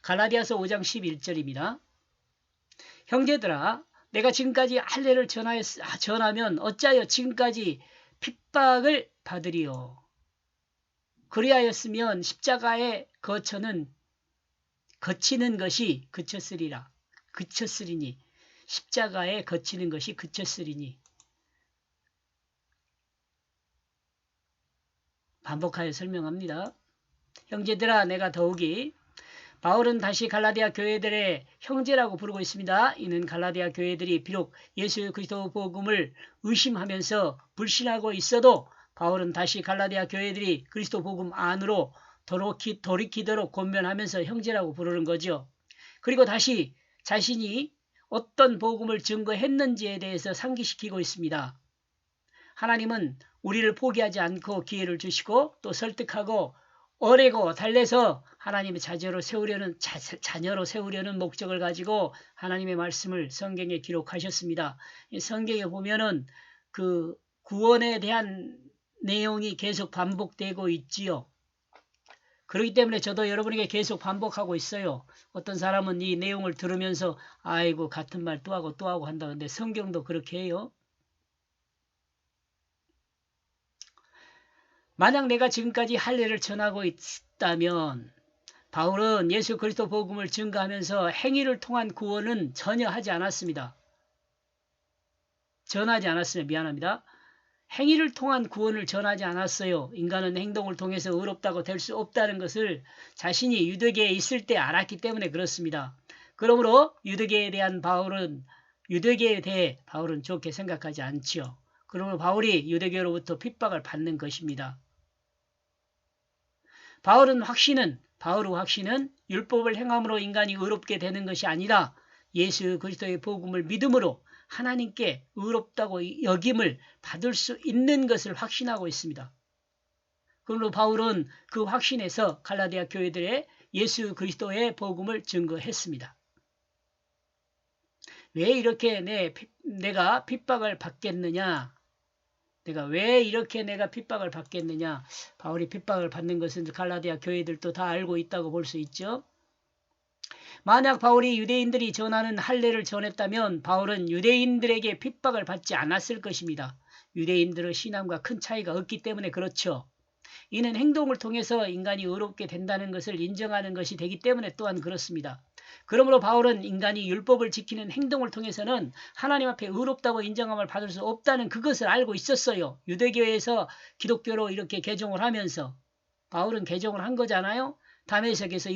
갈라디아서 5장 11절입니다. 형제들아 내가 지금까지 할례를 전하면 어찌하여 지금까지 핍박을 받으리요. 그리하였으면 십자가의 거치는 것이 그쳤으리니 십자가에 거치는 것이 그쳤으리니. 반복하여 설명합니다. 형제들아 내가 더욱이 바울은 다시 갈라디아 교회들의 형제라고 부르고 있습니다. 이는 갈라디아 교회들이 비록 예수 그리스도 복음을 의심하면서 불신하고 있어도 바울은 다시 갈라디아 교회들이 그리스도 복음 안으로 돌이키도록 권면하면서 형제라고 부르는 거죠. 그리고 다시 자신이 어떤 복음을 증거했는지에 대해서 상기시키고 있습니다. 하나님은 우리를 포기하지 않고 기회를 주시고 또 설득하고 어레고 달래서 하나님의 자녀로 세우려는 목적을 가지고 하나님의 말씀을 성경에 기록하셨습니다. 성경에 보면은 그 구원에 대한 내용이 계속 반복되고 있지요. 그렇기 때문에 저도 여러분에게 계속 반복하고 있어요. 어떤 사람은 이 내용을 들으면서 아이고 같은 말 또 하고 또 하고 한다는데 성경도 그렇게 해요. 만약 내가 지금까지 할례를 전하고 있다면 바울은 예수 그리스도 복음을 증거하면서 행위를 통한 구원은 전혀 하지 않았습니다. 전하지 않았으면 미안합니다. 행위를 통한 구원을 전하지 않았어요. 인간은 행동을 통해서 의롭다고 될 수 없다는 것을 자신이 유대계에 있을 때 알았기 때문에 그렇습니다. 그러므로 유대계에 대해 바울은 좋게 생각하지 않지요. 그러므로 바울이 유대교로부터 핍박을 받는 것입니다. 바울의 확신은 율법을 행함으로 인간이 의롭게 되는 것이 아니라 예수 그리스도의 복음을 믿음으로 하나님께 의롭다고 여김을 받을 수 있는 것을 확신하고 있습니다. 그러므로 바울은 그 확신에서 갈라디아 교회들의 예수 그리스도의 복음을 증거했습니다. 왜 이렇게 내가 핍박을 받겠느냐? 내가 핍박을 받겠느냐? 바울이 핍박을 받는 것은 갈라디아 교회들도 다 알고 있다고 볼 수 있죠. 만약 바울이 유대인들이 전하는 할례를 전했다면 바울은 유대인들에게 핍박을 받지 않았을 것입니다. 유대인들의 신앙과 큰 차이가 없기 때문에 그렇죠. 이는 행동을 통해서 인간이 의롭게 된다는 것을 인정하는 것이 되기 때문에 또한 그렇습니다. 그러므로 바울은 인간이 율법을 지키는 행동을 통해서는 하나님 앞에 의롭다고 인정함을 받을 수 없다는 그것을 알고 있었어요. 유대교에서 기독교로 이렇게 개종을 하면서 바울은 개종을 한 거잖아요. 다메섹에서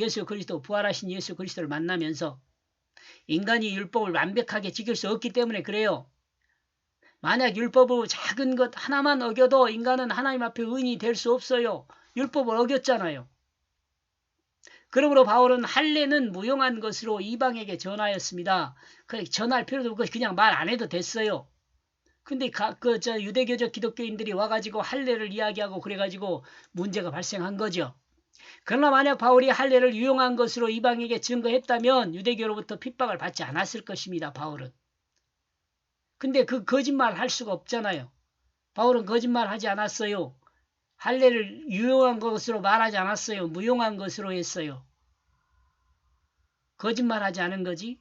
부활하신 예수 그리스도를 만나면서 인간이 율법을 완벽하게 지킬 수 없기 때문에 그래요. 만약 율법으로 작은 것 하나만 어겨도 인간은 하나님 앞에 의인이 될 수 없어요. 율법을 어겼잖아요. 그러므로 바울은 할례는 무용한 것으로 이방에게 전하였습니다. 전할 필요도 없고 그냥 말 안 해도 됐어요. 근데 유대교적 기독교인들이 와가지고 할례를 이야기하고 그래가지고 문제가 발생한 거죠. 그러나 만약 바울이 할례를 유용한 것으로 이방에게 증거했다면 유대교로부터 핍박을 받지 않았을 것입니다. 바울은. 근데 그 거짓말 할 수가 없잖아요. 바울은 거짓말 하지 않았어요. 할례를 유용한 것으로 말하지 않았어요. 무용한 것으로 했어요. 거짓말하지 않은 거지.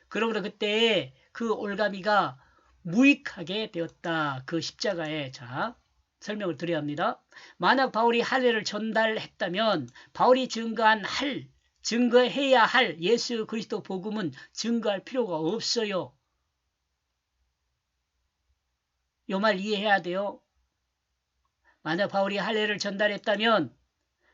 그러므로 그때 그 올가미가 무익하게 되었다. 그 십자가에. 자, 설명을 드려야 합니다. 만약 바울이 할례를 전달했다면 바울이 증거해야 할 예수 그리스도 복음은 증거할 필요가 없어요. 이 말 이해해야 돼요. 만약 바울이 할례를 전달했다면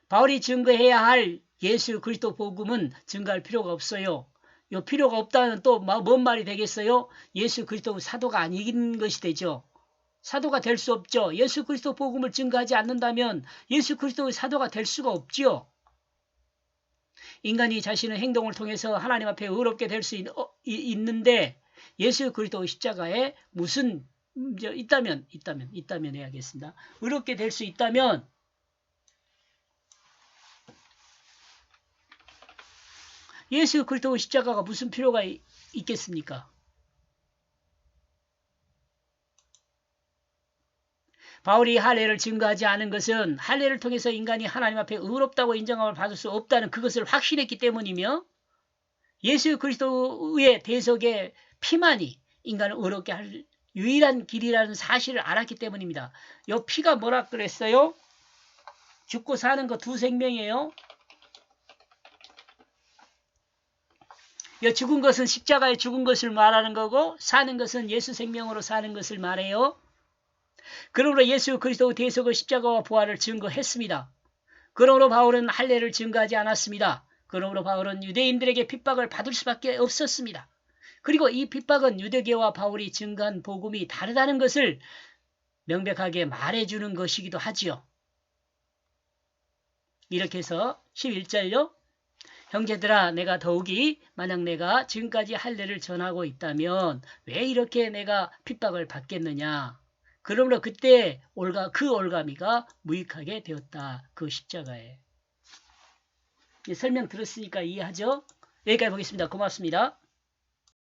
바울이 증거해야 할 예수 그리스도 복음은 증거할 필요가 없어요. 요 필요가 없다는 또 뭔 말이 되겠어요? 예수 그리스도 사도가 아닌 것이 되죠. 사도가 될 수 없죠. 예수 그리스도 복음을 증거하지 않는다면 예수 그리스도의 사도가 될 수가 없지요. 인간이 자신의 행동을 통해서 하나님 앞에 의롭게 될 수 있는데 예수 그리스도의 십자가에 무슨 있다면 해야겠습니다. 의롭게 될 수 있다면 예수 그리스도의 십자가가 무슨 필요가 있겠습니까? 바울이 할례를 증거하지 않은 것은 할례를 통해서 인간이 하나님 앞에 의롭다고 인정함을 받을 수 없다는 그것을 확신했기 때문이며 예수 그리스도의 대속의 피만이 인간을 의롭게 할 유일한 길이라는 사실을 알았기 때문입니다. 이 피가 뭐라 그랬어요? 죽고 사는 거 두 생명이에요. 죽은 것은 십자가에 죽은 것을 말하는 거고 사는 것은 예수 생명으로 사는 것을 말해요. 그러므로 예수 그리스도 대속의 십자가와 부활을 증거했습니다. 그러므로 바울은 할례를 증거하지 않았습니다. 그러므로 바울은 유대인들에게 핍박을 받을 수밖에 없었습니다. 그리고 이 핍박은 유대교와 바울이 증거한 복음이 다르다는 것을 명백하게 말해주는 것이기도 하지요. 이렇게 해서 11절요. 형제들아 내가 더욱이 만약 내가 지금까지 할례를 전하고 있다면 왜 이렇게 내가 핍박을 받겠느냐. 그러므로 그때 그 올가미가 무익하게 되었다. 그 십자가에. 설명 들었으니까 이해하죠? 여기까지 보겠습니다. 고맙습니다.